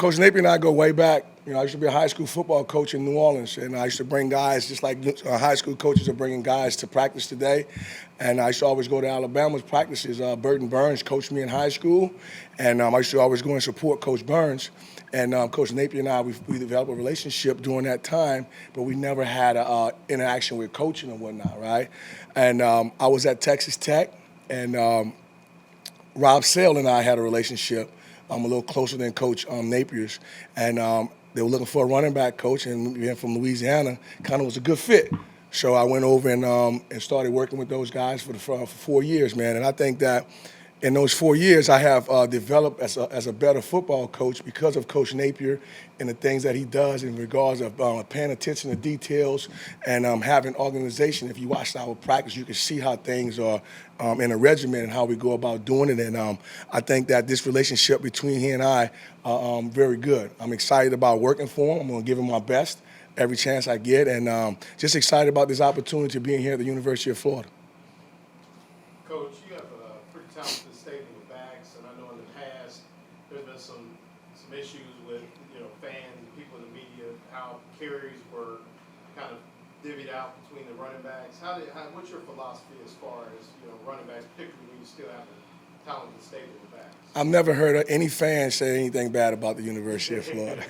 Coach Napier and I go way back. You know, I used to be a high school football coach in New Orleans, and I used to bring guys, just like high school coaches are bringing guys to practice today. And I used to always go to Alabama's practices. Burton Burns coached me in high school, and I used to always go and support Coach Burns. And Coach Napier and I, we developed a relationship during that time, but we never had an interaction with coaching and whatnot, right? And I was at Texas Tech, and Rob Sale and I had a relationship. I'm a little closer than Coach Napier's, and they were looking for a running back coach, and being from Louisiana, kind of was a good fit. So I went over and started working with those guys for 4 years, man. And I think that in those 4 years, I have developed as a better football coach because of Coach Napier and the things that he does in regards of paying attention to details and having organization. If you watch our practice, you can see how things are in a regimen and how we go about doing it. And I think that this relationship between he and I are very good. I'm excited about working for him. I'm going to give him my best every chance I get, and just excited about this opportunity of being here at the University of Florida. Coach, you have a pretty talented stable of backs, and I know in the past there's been some issues with fans and people in the media, how carries were kind of divvied out between the running backs. What's your philosophy as far as running backs, particularly when you still have a talented stable of backs? I've never heard any fan say anything bad about the University of Florida.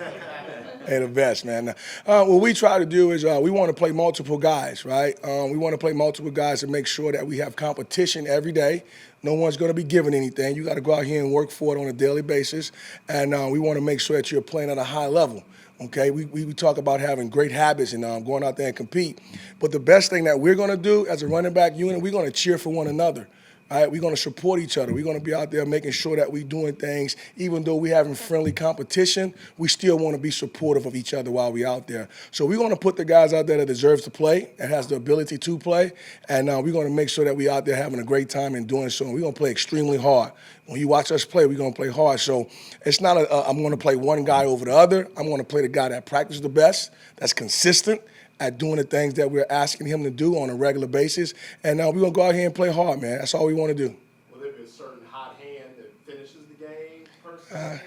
They're the best, man. What we try to do is we want to play multiple guys, right? We want to play multiple guys and make sure that we have competition every day. No one's going to be given anything. You got to go out here and work for it on a daily basis, and we want to make sure that you're playing at a high level. Okay, we talk about having great habits and going out there and compete. But the best thing that we're going to do as a running back unit, we're going to cheer for one another. All right, we're going to support each other. We're going to be out there making sure that we're doing things. Even though we're having friendly competition, we still want to be supportive of each other while we're out there. So we're going to put the guys out there that deserves to play, that has the ability to play, and we're going to make sure that we're out there having a great time in doing so. And we're going to play extremely hard. When you watch us play, we're going to play hard. So it's not I'm going to play one guy over the other. I'm going to play the guy that practices the best, that's consistent at doing the things that we're asking him to do on a regular basis. And we're going to go out here and play hard, man. That's all we want to do. Will there be a certain hot hand that finishes the game, personally?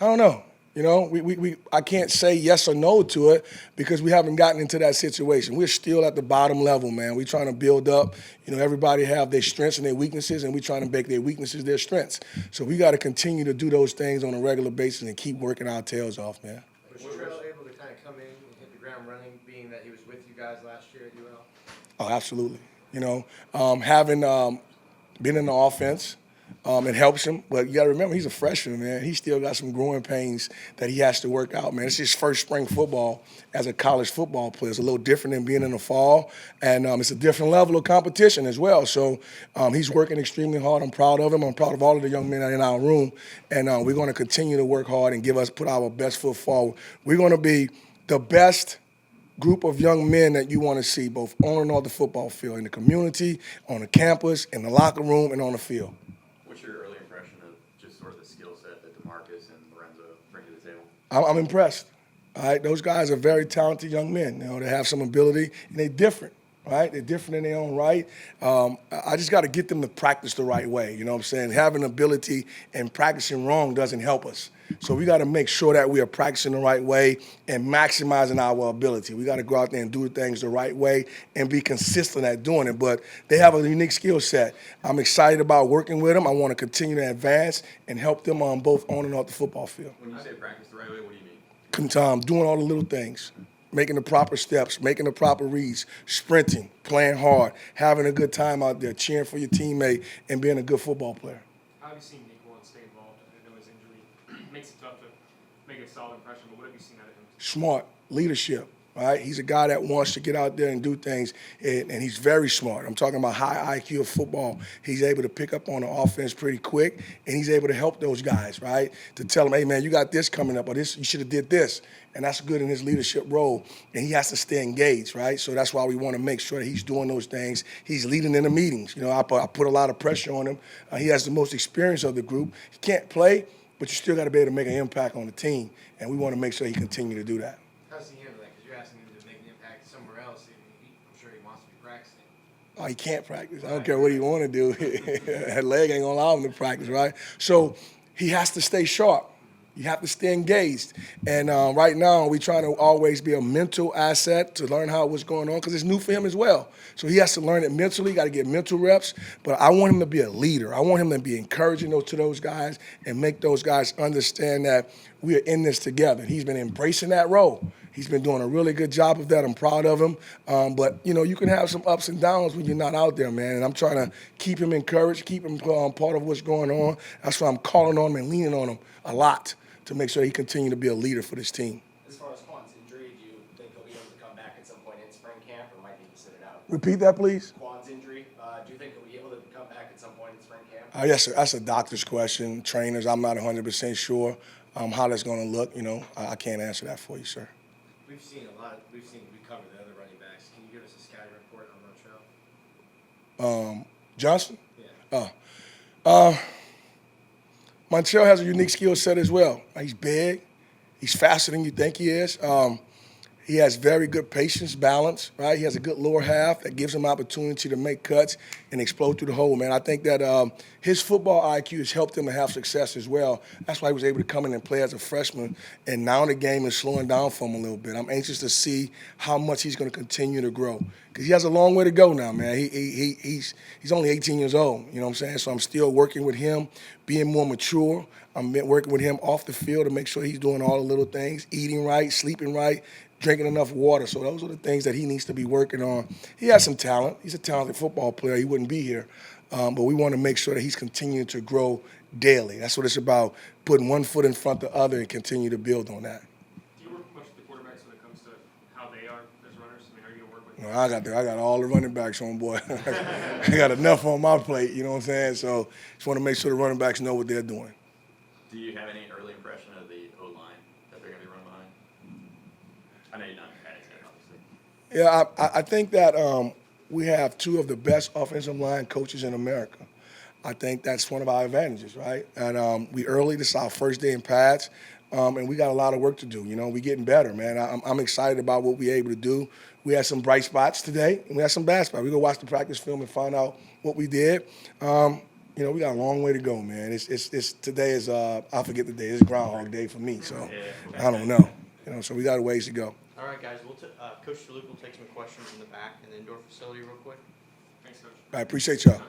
I don't know. I can't say yes or no to it because we haven't gotten into that situation. We're still at the bottom level, man. We're trying to build up. Everybody have their strengths and their weaknesses, and we're trying to make their weaknesses their strengths. So we got to continue to do those things on a regular basis and keep working our tails off, man. Was Trail able to kind of come in and hit the ground running, being that he was with you guys last year at UL? Oh, absolutely. Having been in the offense, it helps him. But you got to remember, he's a freshman, man. He still got some growing pains that he has to work out, man. It's his first spring football as a college football player. It's a little different than being in the fall, and it's a different level of competition as well. So he's working extremely hard. I'm proud of him. I'm proud of all of the young men in our room, and we're going to continue to work hard and put our best foot forward. We're going to be the best group of young men that you want to see, both on and off the football field, in the community, on the campus, in the locker room, and on the field. What's your early impression of just sort of the skill set that DeMarcus and Lorenzo bring to the table? I'm impressed. All right, those guys are very talented young men. They have some ability, and they're different. Right? They're different in their own right. I just got to get them to practice the right way. You know what I'm saying? Having ability and practicing wrong doesn't help us. So we got to make sure that we are practicing the right way and maximizing our ability. We got to go out there and do things the right way and be consistent at doing it. But they have a unique skill set. I'm excited about working with them. I want to continue to advance and help them on both on and off the football field. When you say practice the right way, what do you mean? Doing all the little things. Making the proper steps, making the proper reads, sprinting, playing hard, having a good time out there, cheering for your teammate, and being a good football player. How have you seen Nick Warren stay involved? I know his injury makes it tough to make a solid impression, but what have you seen out of him? Smart, leadership, right? He's a guy that wants to get out there and do things, and he's very smart. I'm talking about high IQ of football. He's able to pick up on the offense pretty quick, and he's able to help those guys, right? To tell them, hey, man, you got this coming up, or this, you should have did this. And that's good in his leadership role, and he has to stay engaged, right? So that's why we want to make sure that he's doing those things. He's leading in the meetings. I put a lot of pressure on him. He has the most experience of the group. He can't play, but you still got to be able to make an impact on the team, and we want to make sure he continue to do that. How's he handle that? Because you're asking him to make an impact somewhere else. I'm sure he wants to be practicing. Oh, he can't practice. I don't care what he want to do. That leg ain't going to allow him to practice, right? So he has to stay sharp. You have to stay engaged. And right now, we're trying to always be a mental asset to learn what's going on because it's new for him as well. So he has to learn it mentally, got to get mental reps. But I want him to be a leader. I want him to be encouraging to those guys and make those guys understand that we are in this together. He's been embracing that role. He's been doing a really good job of that. I'm proud of him. But, you can have some ups and downs when you're not out there, man. And I'm trying to keep him encouraged, keep him part of what's going on. That's why I'm calling on him and leaning on him a lot to make sure he continue to be a leader for this team. As far as Quan's injury, do you think he'll be able to come back at some point in spring camp or might need to sit it out? Repeat that, please. Quan's injury, do you think he'll be able to come back at some point in spring camp? Yes, sir. That's a doctor's question. Trainers, I'm not 100% sure how that's going to look. I can't answer that for you, sir. We've seen we cover the other running backs. Can you give us a scouting report on Montreal? Johnson? Yeah. Montreal has a unique skill set as well. He's big. He's faster than you think he is. He has very good patience, balance, right? He has a good lower half that gives him opportunity to make cuts and explode through the hole, man. I think that his football IQ has helped him to have success as well. That's why he was able to come in and play as a freshman, and now the game is slowing down for him a little bit. I'm anxious to see how much he's going to continue to grow because he has a long way to go now, man. He's only 18 years old, you know what I'm saying? So I'm still working with him, being more mature. I'm working with him off the field to make sure he's doing all the little things, eating right, sleeping right, drinking enough water. So those are the things that he needs to be working on. He has some talent. He's a talented football player. He wouldn't be here. But we want to make sure that he's continuing to grow daily. That's what it's about, putting one foot in front of the other and continue to build on that. Do you work much with the quarterbacks when it comes to how they are as runners? I mean, are you going to work with No, I got all the running backs on, boy. I got enough on my plate, you know what I'm saying? So just want to make sure the running backs know what they're doing. Do you have any early impression of the O-line that they're going to be running behind? I know you're not Fanatics yet, obviously. Yeah, I think that we have two of the best offensive line coaches in America. I think that's one of our advantages, right? And this is our first day in pads, and we got a lot of work to do. We're getting better, man. I'm excited about what we're able to do. We had some bright spots today, and we had some bad spots. We're going to watch the practice film and find out what we did. We got a long way to go, man. It's today is I forget the day. It's Groundhog Day for me, so I don't know. So we got a ways to go. All right, guys. Coach Juluke will take some questions in the back in the indoor facility real quick. Thanks, Coach. I appreciate y'all.